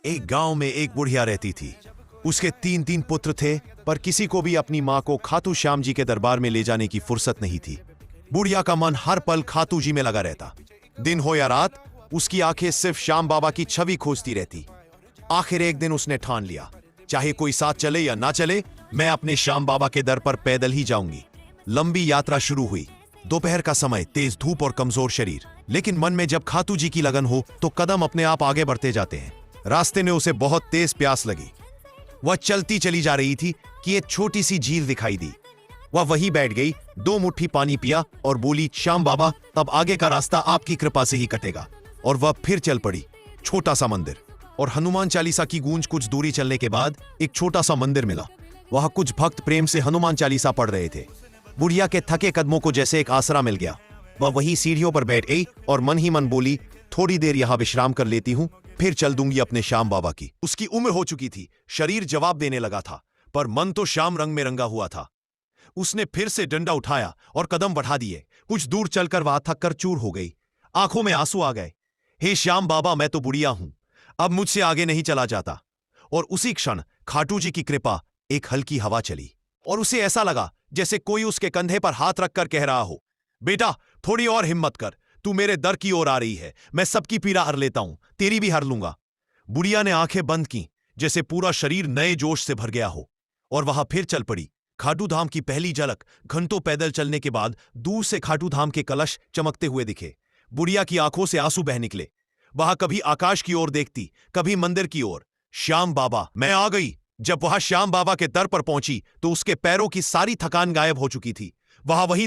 एक गांव में एक बुढ़िया रहती थी। उसके तीन तीन पुत्र थे, पर किसी को भी अपनी मां को खाटू श्याम जी के दरबार में ले जाने की फुर्सत नहीं थी। बुढ़िया का मन हर पल खाटू जी में लगा रहता। दिन हो या रात, उसकी आंखें सिर्फ श्याम बाबा की छवि खोजती रहती। आखिर एक दिन उसने ठान लिया, चाहे कोई साथ चले या ना चले, मैं अपने श्याम बाबा के दर पर पैदल ही जाऊंगी। लंबी यात्रा शुरू हुई। दोपहर का समय, तेज धूप और कमजोर शरीर, लेकिन मन में जब खाटू जी की लगन हो तो कदम अपने आप आगे बढ़ते जाते हैं। रास्ते में उसे बहुत तेज प्यास लगी। वह चलती चली जा रही थी कि एक छोटी सी झील दिखाई दी। वह वहीं बैठ गई, 2 मुट्ठी पानी पिया और बोली, श्याम बाबा, तब आगे का रास्ता आपकी कृपा से ही कटेगा। और वह फिर चल पड़ी। छोटा सा मंदिर और हनुमान चालीसा की गूंज। कुछ दूरी चलने के बाद एक छोटा सा मंदिर मिला। वहां कुछ भक्त प्रेम से हनुमान चालीसा पढ़ रहे थे। बुढ़िया के थके कदमों को जैसे एक आसरा मिल गया। वह वहीं सीढ़ियों पर बैठ गई और मन ही मन बोली, थोड़ी देर यहां विश्राम कर लेती हूं, फिर चल दूंगी अपने श्याम बाबा की। उसकी उम्र हो चुकी थी, शरीर जवाब देने लगा था, पर मन तो श्याम रंग में रंगा हुआ था। उसने फिर से डंडा उठाया और कदम बढ़ा दिए। कुछ दूर चलकर वह थक कर चूर हो गई। आंखों में आंसू आ गए। हे श्याम बाबा, मैं तो बुढ़िया हूं, अब मुझसे आगे नहीं चला जाता। और उसी क्षण खाटू जी की कृपा, एक हल्की हवा चली और उसे ऐसा लगा जैसे कोई उसके कंधे पर हाथ रखकर कह रहा हो, बेटा थोड़ी और हिम्मत कर, तू मेरे दर की ओर आ रही है, मैं सबकी पीड़ा हर लेता हूं, तेरी भी हर लूंगा। बुढ़िया ने आंखें बंद की, जैसे पूरा शरीर नए जोश से भर गया हो, और वहां फिर चल पड़ी। खाटू धाम की पहली झलक। घंटों पैदल चलने के बाद दूर से खाटू धाम के कलश चमकते हुए दिखे। बुढ़िया की आंखों से आंसू बह निकले। वह कभी आकाश की ओर देखती, कभी मंदिर की ओर। श्याम बाबा, मैं आ गई। जब वह श्याम बाबा के दर पर पहुंची तो उसके पैरों की सारी थकान गायब हो चुकी थी। वह वहीं